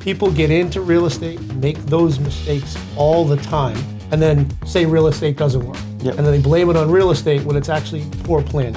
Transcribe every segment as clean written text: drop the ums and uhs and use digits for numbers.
People get into real estate, make those mistakes all the time, and then say real estate doesn't work. Yep. And then they blame it on real estate when it's actually poor planning.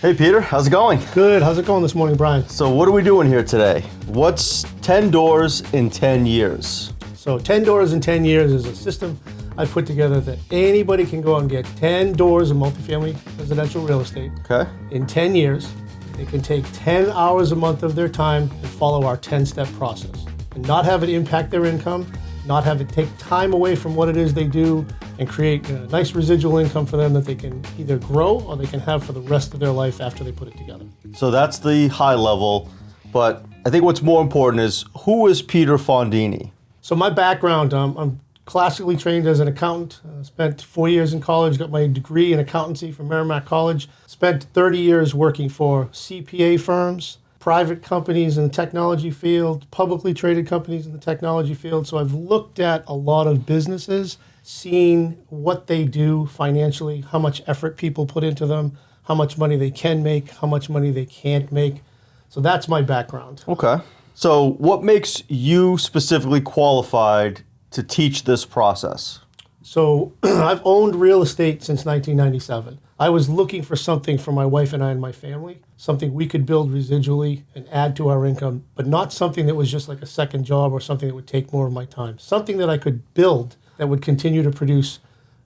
Hey Peter, how's it going? Good. How's it going this morning, Brian? So what are we doing here today? What's 10 doors in 10 years? So 10 doors in 10 years is a system I put together that anybody can go out and get 10 doors of multifamily residential real estate. Okay. In 10 years. They can take 10 hours a month of their time and follow our 10-step process and not have it impact their income, not have it take time away from what it is they do, and create a nice residual income for them that they can either grow or they can have for the rest of their life after they put it together. So that's the high level, but I think what's more important is, who is Peter Fondini? So my background, I'm classically trained as an accountant. Spent 4 years in college, got my degree in accountancy from Merrimack College. Spent 30 years working for CPA firms, private companies in the technology field, publicly traded companies in the technology field. So I've looked at a lot of businesses, seen what they do financially, how much effort people put into them, how much money they can make, how much money they can't make. So that's my background. Okay. So what makes you specifically qualified to teach this process? So I've owned real estate since 1997. I was looking for something for my wife and I and my family, something we could build residually and add to our income, but not something that was just like a second job or something that would take more of my time. Something that I could build that would continue to produce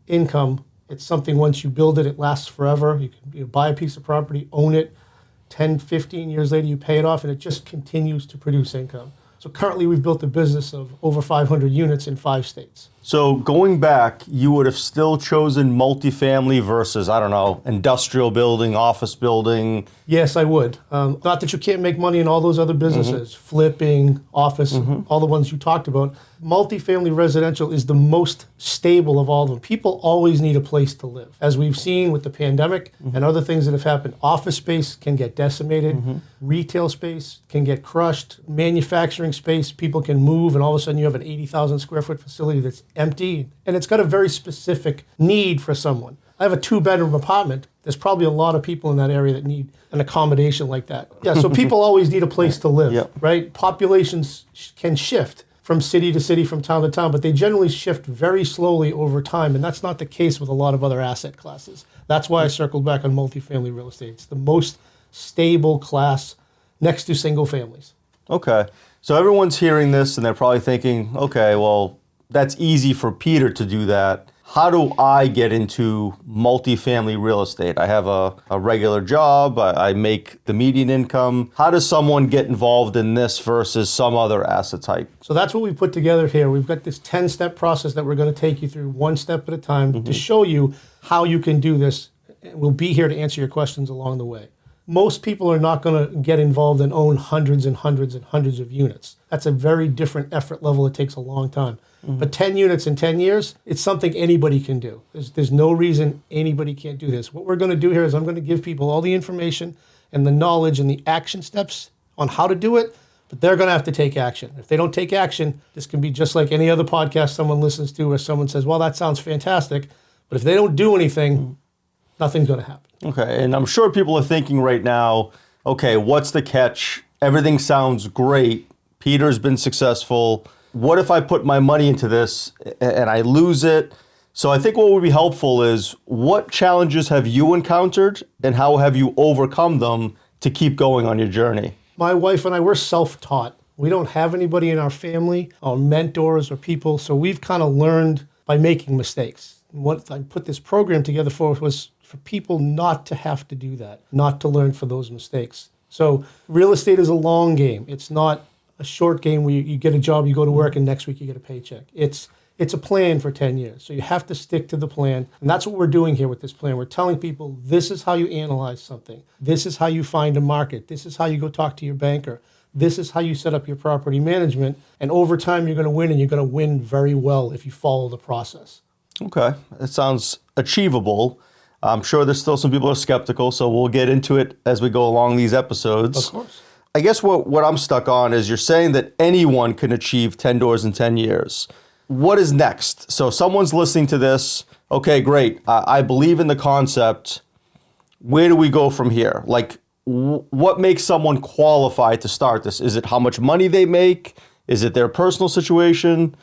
income. It's something, once you build it, it lasts forever. You can buy a piece of property, own it, 10, 15 years later, you pay it off, and it just continues to produce income. So currently, we've built a business of over 500 units in 5 states. So going back, you would have still chosen multifamily versus, I don't know, industrial building, office building? Yes, I would. Not that you can't make money in all those other businesses, flipping, office, all the ones you talked about. Multifamily residential is the most stable of all of them. People always need a place to live. As we've seen with the pandemic and other things that have happened, office space can get decimated, retail space can get crushed, manufacturing space, people can move, and all of a sudden you have an 80,000 square foot facility that's empty, and it's got a very specific need for someone. I have a 2-bedroom apartment. There's probably a lot of people in that area that need an accommodation like that. Yeah, so people always need a place to live, right? Populations can shift from city to city, from town to town, but they generally shift very slowly over time, and that's not the case with a lot of other asset classes. That's why I circled back on multifamily real estate. It's the most stable class next to single families. Okay. So everyone's hearing this and they're probably thinking, okay, well, that's easy for Peter to do that. How do I get into multifamily real estate? I have a regular job. I make the median income. How does someone get involved in this versus some other asset type? So that's what we put together here. We've got this 10-step process that we're going to take you through one step at a time to show you how you can do this. We'll be here to answer your questions along the way. Most people are not going to get involved and own hundreds and hundreds and hundreds of units. That's a very different effort level. It takes a long time. But 10 units in 10 years, it's something anybody can do. There's no reason anybody can't do this. What we're going to do here is I'm going to give people all the information and the knowledge and the action steps on how to do it, but they're going to have to take action. If they don't take action, this can be just like any other podcast someone listens to where someone says, well, that sounds fantastic, but if they don't do anything, nothing's going to happen. Okay, and I'm sure people are thinking right now, okay, what's the catch? Everything sounds great. Peter's been successful. What if I put my money into this and I lose it? So I think what would be helpful is, what challenges have you encountered and how have you overcome them to keep going on your journey? My wife and I, we're self-taught. We don't have anybody in our family or mentors or people, so we've kind of learned by making mistakes. What I put this program together for was for people not to have to do that, not to learn for those mistakes. So real estate is a long game. It's not a short game where you get a job, you go to work, and next week you get a paycheck. It's a plan for 10 years. So you have to stick to the plan. And that's what we're doing here with this plan. We're telling people, this is how you analyze something. This is how you find a market. This is how you go talk to your banker. This is how you set up your property management. And over time, you're going to win, and you're going to win very well if you follow the process. Okay, that sounds achievable. I'm sure there's still some people who are skeptical, so we'll get into it as we go along these episodes. Of course. I guess what I'm stuck on is, you're saying that anyone can achieve 10 doors in 10 years. What is next? So someone's listening to this. Okay, great. I believe in the concept. where do we go from here? Like, what makes someone qualified to start this? Is it how much money they make? Is it their personal situation?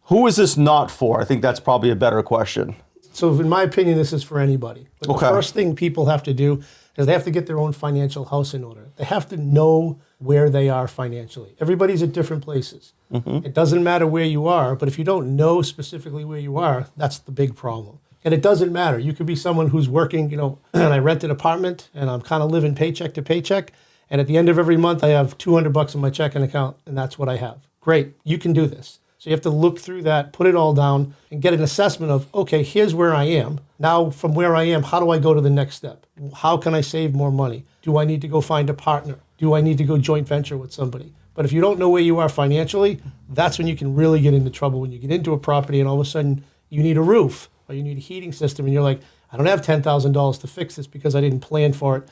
Who is this not for? I think that's probably a better question. So in my opinion, this is for anybody. But Okay. The first thing people have to do is they have to get their own financial house in order. They have to know where they are financially. Everybody's at different places. It doesn't matter where you are, but if you don't know specifically where you are, that's the big problem. And it doesn't matter. You could be someone who's working, and I rent an apartment and I'm kind of living paycheck to paycheck. And at the end of every month, I have $200 in my checking account and that's what I have. Great, you can do this. So you have to look through that, put it all down, and get an assessment of, okay, here's where I am. Now, from where I am, how do I go to the next step? How can I save more money? Do I need to go find a partner? Do I need to go joint venture with somebody? But if you don't know where you are financially, that's when you can really get into trouble. When you get into a property and all of a sudden you need a roof or you need a heating system and you're like, I don't have $10,000 to fix this because I didn't plan for it.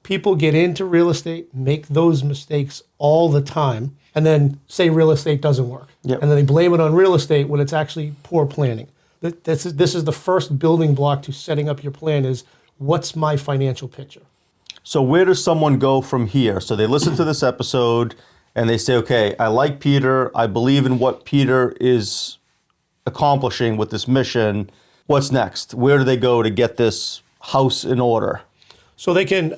People get into real estate, make those mistakes all the time, and then say real estate doesn't work. Yep. And then they blame it on real estate when it's actually poor planning. This is the first building block to setting up your plan is, what's my financial picture? So where does someone go from here? So they listen to this episode and they say, okay, I like Peter. I believe in what Peter is accomplishing with this mission. What's next? Where do they go to get this house in order? So they can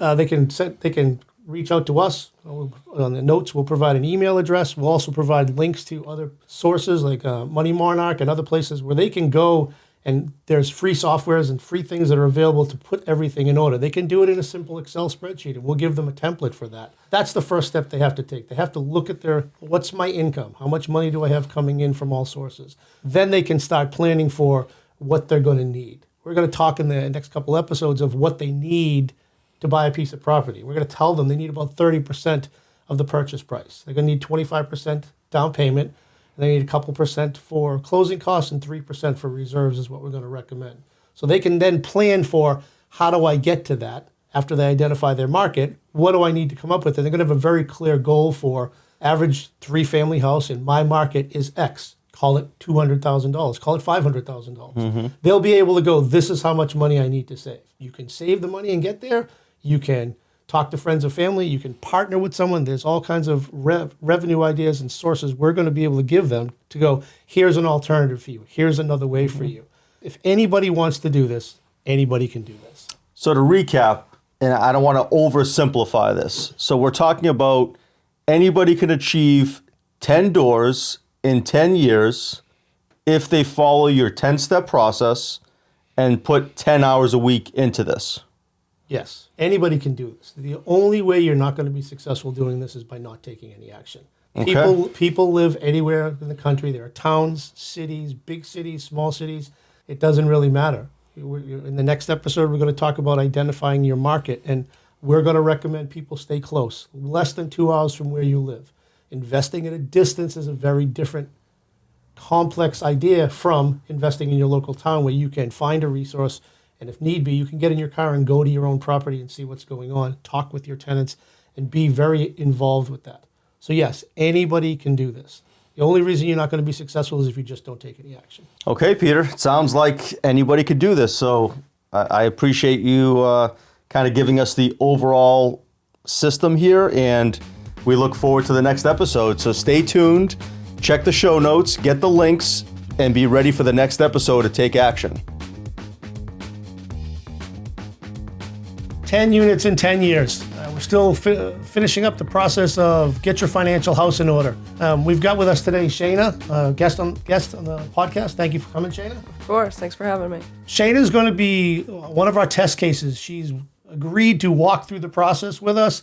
reach out to us. On the notes, we'll provide an email address. We'll also provide links to other sources like Money Monarch and other places where they can go, and there's free softwares and free things that are available to put everything in order. They can do it in a simple Excel spreadsheet, and we'll give them a template for that. That's the first step they have to take. They have to look at what's my income? How much money do I have coming in from all sources? Then they can start planning for what they're going to need. We're going to talk in the next couple episodes of what they need to buy a piece of property. We're going to tell them they need about 30% of the purchase price. They're going to need 25% down payment, and they need a couple percent for closing costs and 3% for reserves is what we're going to recommend. So they can then plan for, how do I get to that after they identify their market? What do I need to come up with? And they're going to have a very clear goal for average 3-family house in my market is X. Call it $200,000, call it $500,000. They'll be able to go, this is how much money I need to save. You can save the money and get there. You can talk to friends or family. You can partner with someone. There's all kinds of revenue ideas and sources we're going to be able to give them to go, here's an alternative for you. Here's another way for you. If anybody wants to do this, anybody can do this. So to recap, and I don't want to oversimplify this. So we're talking about anybody can achieve 10 doors in 10 years if they follow your 10-step process and put 10 hours a week into this. Yes, anybody can do this. The only way you're not going to be successful doing this is by not taking any action. Okay. People live anywhere in the country. There are towns, cities, big cities, small cities. It doesn't really matter. In the next episode, we're going to talk about identifying your market, and we're going to recommend people stay close, less than 2 hours from where you live. Investing at a distance is a very different, complex idea from investing in your local town where you can find a resource, and if need be, you can get in your car and go to your own property and see what's going on, talk with your tenants, and be very involved with that. So yes, anybody can do this. The only reason you're not going to be successful is if you just don't take any action. Okay, Peter. It sounds like anybody could do this. So I appreciate you kind of giving us the overall system here, and we look forward to the next episode. So stay tuned, check the show notes, get the links, and be ready for the next episode to take action. 10 units in 10 years. We're still finishing up the process of get your financial house in order. We've got with us today Shayna, guest on the podcast. Thank you for coming, Shayna. Of course, thanks for having me. Shayna's going to be one of our test cases. She's agreed to walk through the process with us.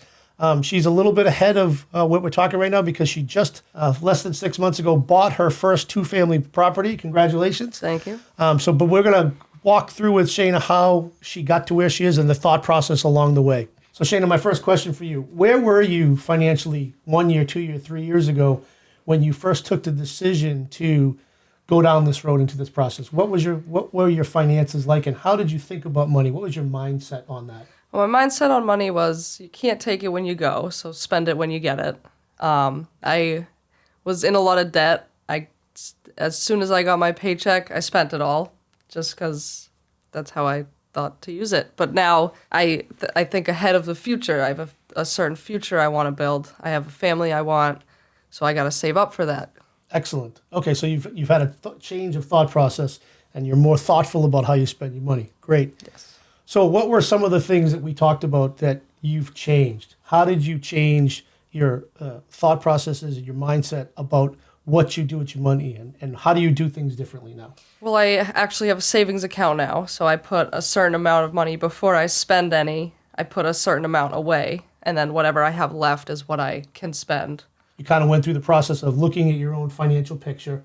She's a little bit ahead of what we're talking right now because she just less than 6 months ago bought her first 2-family property. Congratulations. Thank you. But we're going to walk through with Shayna how she got to where she is and the thought process along the way. So Shayna, my first question for you, where were you financially 1 year, 2 years, 3 years ago when you first took the decision to go down this road into this process? What were your finances like, and how did you think about money? What was your mindset on that? Well, my mindset on money was you can't take it when you go, so spend it when you get it. I was in a lot of debt. As soon as I got my paycheck, I spent it all just because that's how I thought to use it. But now I think ahead of the future. I have a certain future I want to build. I have a family I want, so I got to save up for that. Excellent. Okay, so you've had a change of thought process, and you're more thoughtful about how you spend your money. Great. Yes. So what were some of the things that we talked about that you've changed? How did you change your thought processes and your mindset about what you do with your money, and how do you do things differently now? Well, I actually have a savings account now, so I put a certain amount of money before I spend any. I put a certain amount away, and then whatever I have left is what I can spend. You kind of went through the process of looking at your own financial picture,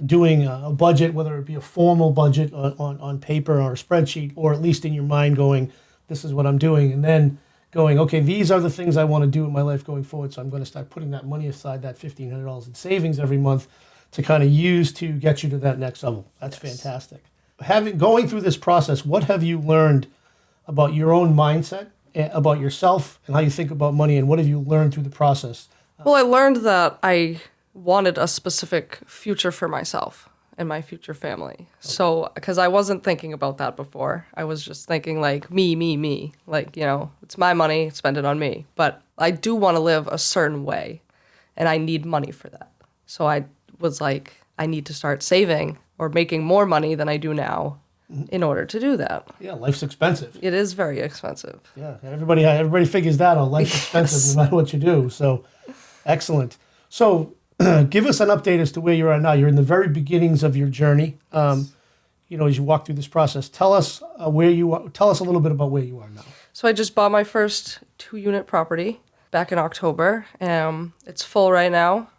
doing a budget, whether it be a formal budget on paper or a spreadsheet, or at least in your mind going, this is what I'm doing, and then going, okay, these are the things I want to do in my life going forward, so I'm going to start putting that money aside, that $1,500 in savings every month to kind of use to get you to that next level. That's fantastic. Going through this process, what have you learned about your own mindset, about yourself, and how you think about money, and what have you learned through the process? Well, I learned that I wanted a specific future for myself and my future family. So, because I wasn't thinking about that before. I was just thinking like me. Like, it's my money, spend it on me. But I do want to live a certain way, and I need money for that. So I was like, I need to start saving or making more money than I do now in order to do that. Yeah, life's expensive. It is very expensive. Yeah, everybody figures that out. Life's expensive no matter what you do. So, excellent. So, give us an update as to where you are now. You're in the very beginnings of your journey. As you walk through this process, tell us where you are. Tell us a little bit about where you are now. So I just bought my first 2-unit property back in October. It's full right now,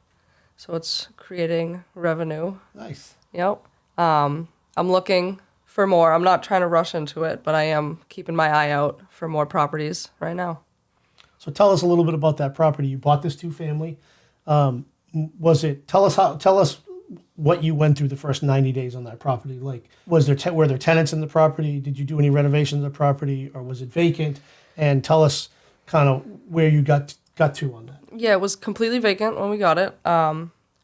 so it's creating revenue. Nice. Yep. I'm looking for more. I'm not trying to rush into it, but I am keeping my eye out for more properties right now. So tell us a little bit about that property. You bought this 2-family. Tell us what you went through the first 90 days on that property. Like, were there tenants in the property? Did you do any renovations on the property, or was it vacant? And tell us kind of where you got to on that. Yeah, it was completely vacant when we got it.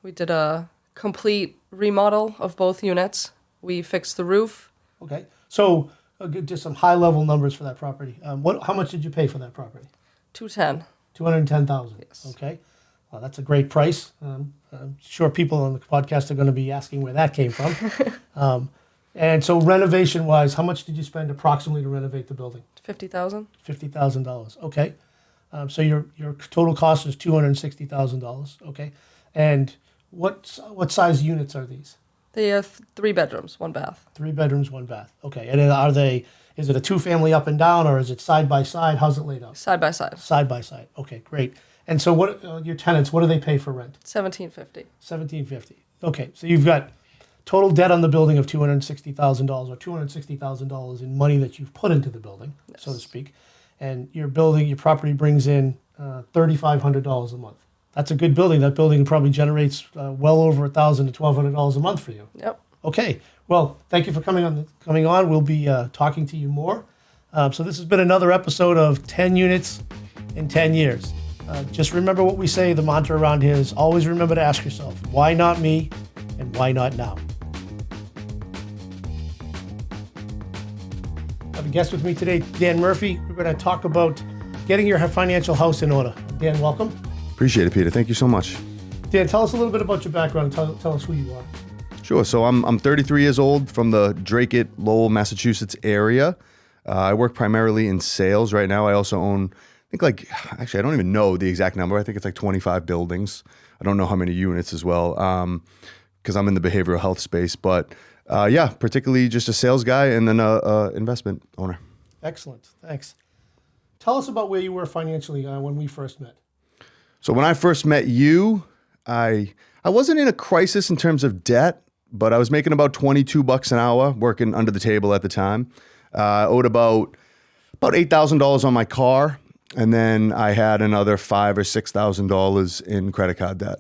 We did a complete remodel of both units. We fixed the roof. Okay. So just some high level numbers for that property. How much did you pay for that property? $210,000. $210,000. Yes. Okay. Well, that's a great price. I'm sure people on the podcast are going to be asking where that came from. And so renovation-wise, how much did you spend approximately to renovate the building? $50,000. $50,000. Okay. So your total cost is $260,000. Okay. And what size units are these? They have 3 bedrooms, 1 bath. 3 bedrooms, 1 bath. Okay. And is it a 2-family up and down, or is it side by side? How's it laid out? Side by side. Side by side. Okay, great. And so what your tenants, what do they pay for rent? $1,750. $1,750. Okay. So you've got total debt on the building of $260,000, or $260,000 in money that you've put into the building, Yes. so to speak. And your property brings in $3,500 a month. That's a good building. That building probably generates well over $1,000 to $1,200 a month for you. Yep. Okay. Well, thank you for coming on. We'll be talking to you more. So this has been another episode of 10 units in 10 years. Just remember what we say. The mantra around here is always remember to ask yourself, why not me and why not now? I have a guest with me today, Dan Murphy. We're going to talk about getting your financial house in order. Dan, welcome. Appreciate it, Peter. Thank you so much. Dan, tell us a little bit about your background. Tell us who you are. Sure. So I'm 33 years old, from the Drake, Lowell, Massachusetts area. I work primarily in sales right now. I also own, I don't even know the exact number. I think it's like 25 buildings. I don't know how many units as well, because I'm in the behavioral health space. But particularly just a sales guy and then a investment owner. Excellent. Thanks. Tell us about where you were financially when we first met. So when I first met you, I wasn't in a crisis in terms of debt, but I was making about $22 an hour working under the table at the time. I owed about $8,000 on my car, and then I had another $5,000 or $6,000 in credit card debt.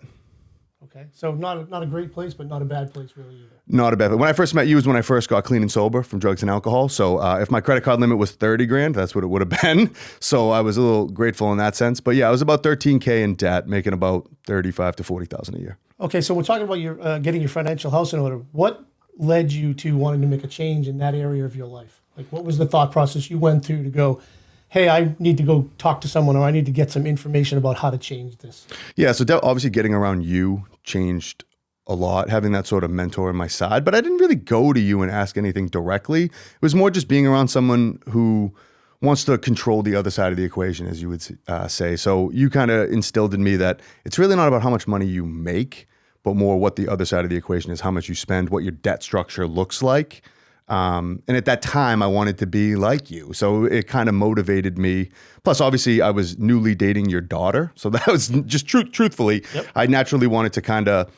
Okay, so not a great place, but not a bad place really either. Not a bad place. When I first met you was when I first got clean and sober from drugs and alcohol. So if my credit card limit was $30,000, that's what it would have been. So I was a little grateful in that sense. But yeah, I was about $13,000 in debt, making about $35,000 to $40,000 a year. Okay, so we're talking about your getting your financial house in order. What led you to wanting to make a change in that area of your life? Like, what was the thought process you went through to go, hey, I need to go talk to someone, or I need to get some information about how to change this? Yeah, so obviously getting around you changed a lot, having that sort of mentor on my side. But I didn't really go to you and ask anything directly. It was more just being around someone who wants to control the other side of the equation, as you would say. So you kind of instilled in me that it's really not about how much money you make, but more what the other side of the equation is, how much you spend, what your debt structure looks like. And at that time, I wanted to be like you. So it kind of motivated me. Plus, obviously, I was newly dating your daughter. So that was just truthfully, I naturally wanted to kind of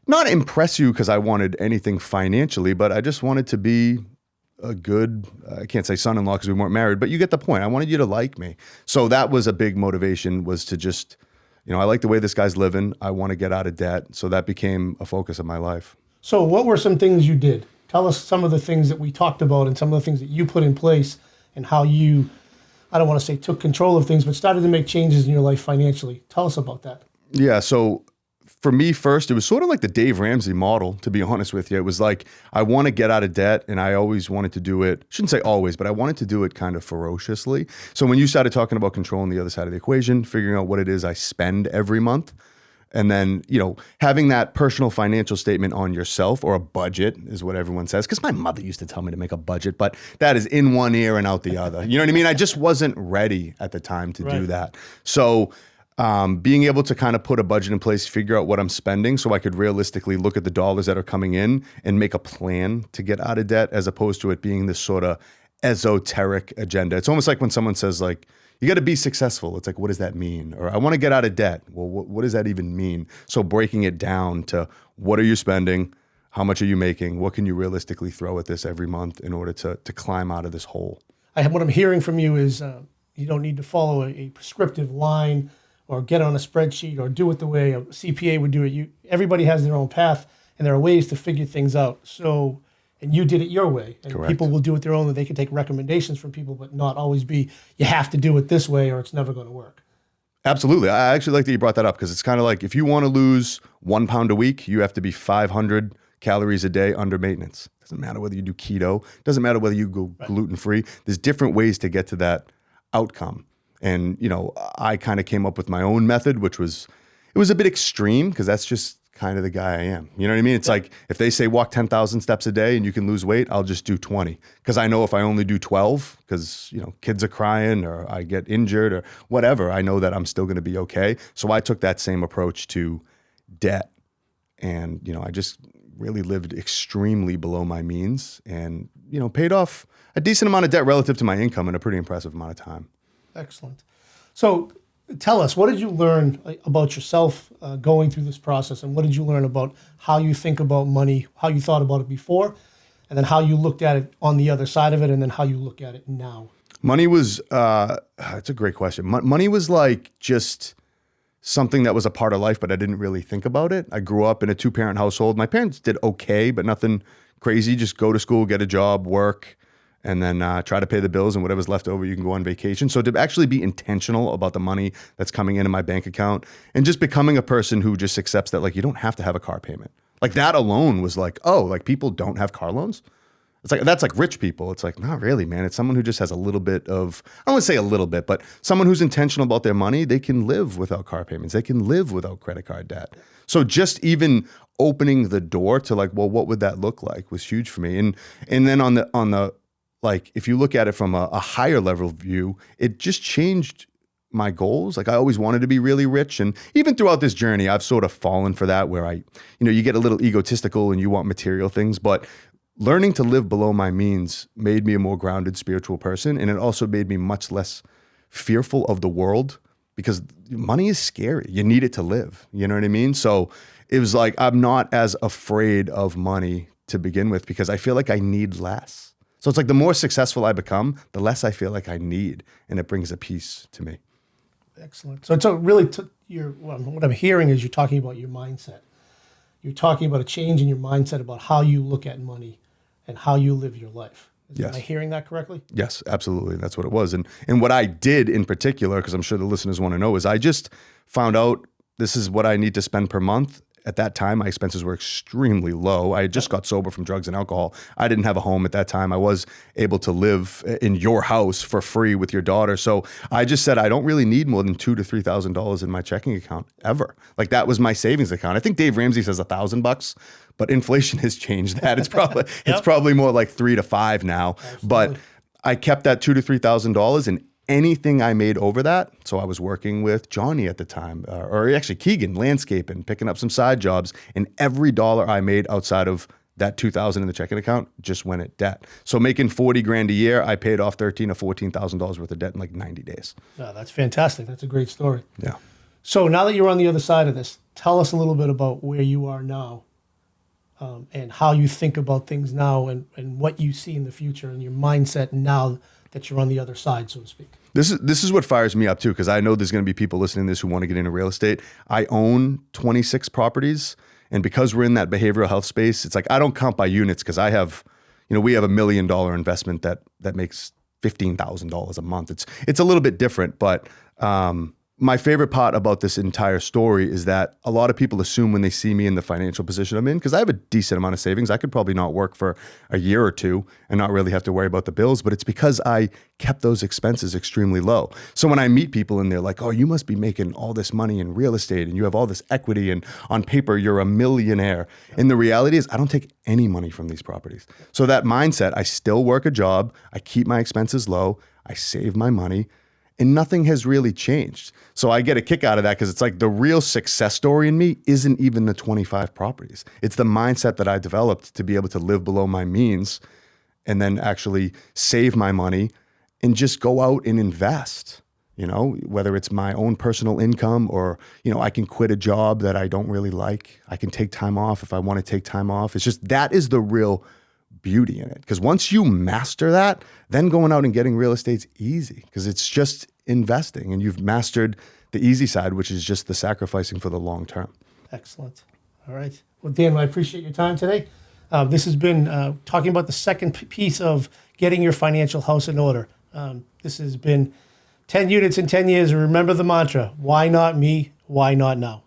not impress you because I wanted anything financially, but I just wanted to be a good, I can't say son-in-law because we weren't married, but you get the point. I wanted you to like me. So that was a big motivation, was to just, I like the way this guy's living. I want to get out of debt. So that became a focus of my life. So what were some things you did? Tell us some of the things that we talked about and some of the things that you put in place and how you, I don't want to say took control of things, but started to make changes in your life financially. Tell us about that. Yeah. So for me first, it was sort of like the Dave Ramsey model, to be honest with you. It was like, I want to get out of debt, and I always wanted to do it, shouldn't say always, but I wanted to do it kind of ferociously. So when you started talking about controlling the other side of the equation, figuring out what it is I spend every month, and then, having that personal financial statement on yourself, or a budget is what everyone says. Because my mother used to tell me to make a budget, but that is in one ear and out the other. You know what I mean? I just wasn't ready at the time to do that. So being able to kind of put a budget in place, figure out what I'm spending so I could realistically look at the dollars that are coming in and make a plan to get out of debt, as opposed to it being this sort of esoteric agenda. It's almost like when someone says, like, you got to be successful. It's like, what does that mean? Or I want to get out of debt. Well, what does that even mean? So breaking it down to, what are you spending? How much are you making? What can you realistically throw at this every month in order to climb out of this hole? What I'm hearing from you is you don't need to follow a prescriptive line or get on a spreadsheet or do it the way a CPA would do it. Everybody has their own path, and there are ways to figure things out. So, and you did it your way. And Correct. People will do it their own. They can take recommendations from people, but not always be, you have to do it this way or it's never going to work. Absolutely. I actually like that you brought that up, because it's kind of like, if you want to lose 1 pound a week, you have to be 500 calories a day under maintenance. Doesn't matter whether you do keto. Doesn't matter whether you go gluten-free. There's different ways to get to that outcome. And, I kind of came up with my own method, which was, it was a bit extreme, because that's just kind of the guy I am. You know what I mean? It's like, if they say walk 10,000 steps a day and you can lose weight, I'll just do 20. Because I know if I only do 12, because, kids are crying or I get injured or whatever, I know that I'm still going to be okay. So I took that same approach to debt. And, I just really lived extremely below my means and, paid off a decent amount of debt relative to my income in a pretty impressive amount of time. Excellent. So tell us, what did you learn about yourself going through this process, and what did you learn about how you think about money, how you thought about it before, and then how you looked at it on the other side of it, and then how you look at it now? Money was, it's a great question. Money was like just something that was a part of life, but I didn't really think about it. I grew up in a 2-parent household. My parents did okay, but nothing crazy. Just go to school, get a job, work, and then try to pay the bills, and whatever's left over, you can go on vacation. So to actually be intentional about the money that's coming in my bank account, and just becoming a person who just accepts that, like, you don't have to have a car payment. Like, that alone was like, oh, like, people don't have car loans? It's like, that's like rich people. It's like, not really, man. It's someone who just has a little bit of, I don't want to say a little bit, but someone who's intentional about their money. They can live without car payments. They can live without credit card debt. So just even opening the door to, like, well, what would that look like, was huge for me. And then on the like, if you look at it from a higher level view, it just changed my goals. Like, I always wanted to be really rich. And even throughout this journey, I've sort of fallen for that, where you get a little egotistical and you want material things. But learning to live below my means made me a more grounded spiritual person. And it also made me much less fearful of the world, because money is scary. You need it to live. You know what I mean? So it was like, I'm not as afraid of money to begin with, because I feel like I need less. So it's like, the more successful I become, the less I feel like I need, and it brings a peace to me. Excellent. So really, what I'm hearing is you're talking about your mindset. You're talking about a change in your mindset about how you look at money and how you live your life. Yes. Am I hearing that correctly? Yes, absolutely. That's what it was. And what I did in particular, because I'm sure the listeners want to know, is I just found out this is what I need to spend per month. at that time, my expenses were extremely low. I had just got sober from drugs and alcohol. I didn't have a home at that time. I was able to live in your house for free with your daughter. So I just said, I don't really need more than $2,000 to $3,000 in my checking account ever. Like that was my savings account. I think Dave Ramsey says $1,000, but inflation has changed that. It's probably it's probably more like 3 to 5 now. Absolutely. But I kept that $2,000 to $3,000, and anything I made over that. So I was working with Johnny at the time, or actually Keegan, landscaping, picking up some side jobs, and every dollar I made outside of that $2,000 in the checking account just went at debt. So making 40 grand a year, I paid off $13,000 to $14,000 worth of debt in like 90 days. No, that's fantastic. That's a great story. Yeah. So now that you're on the other side of this, tell us a little bit about where you are now, and how you think about things now, and what you see in the future, and your mindset now that you're on the other side, so to speak. This is what fires me up too, because I know there's going to be people listening to this who want to get into real estate. I own 26 properties, and because we're in that behavioral health space, it's like I don't count by units, because I have, we have $1 million investment that makes $15,000 a month. It's a little bit different, but my favorite part about this entire story is that a lot of people assume when they see me in the financial position I'm in, because I have a decent amount of savings, I could probably not work for a year or two and not really have to worry about the bills, but it's because I kept those expenses extremely low. So when I meet people and they're like, oh, you must be making all this money in real estate and you have all this equity and on paper you're a millionaire. And the reality is I don't take any money from these properties. So that mindset, I still work a job, I keep my expenses low, I save my money, and nothing has really changed. So I get a kick out of that, because it's like the real success story in me isn't even the 25 properties. It's the mindset that I developed to be able to live below my means and then actually save my money and just go out and invest, whether it's my own personal income or, I can quit a job that I don't really like. I can take time off if I want to take time off. It's just, that is the real beauty in it, because once you master that, then going out and getting real estate's easy, because it's just investing and you've mastered the easy side, which is just the sacrificing for the long term. Excellent. All right. Well, Dan, I appreciate your time today. This has been talking about the second piece of getting your financial house in order. This has been 10 units in 10 years. And remember the mantra, why not me? Why not now?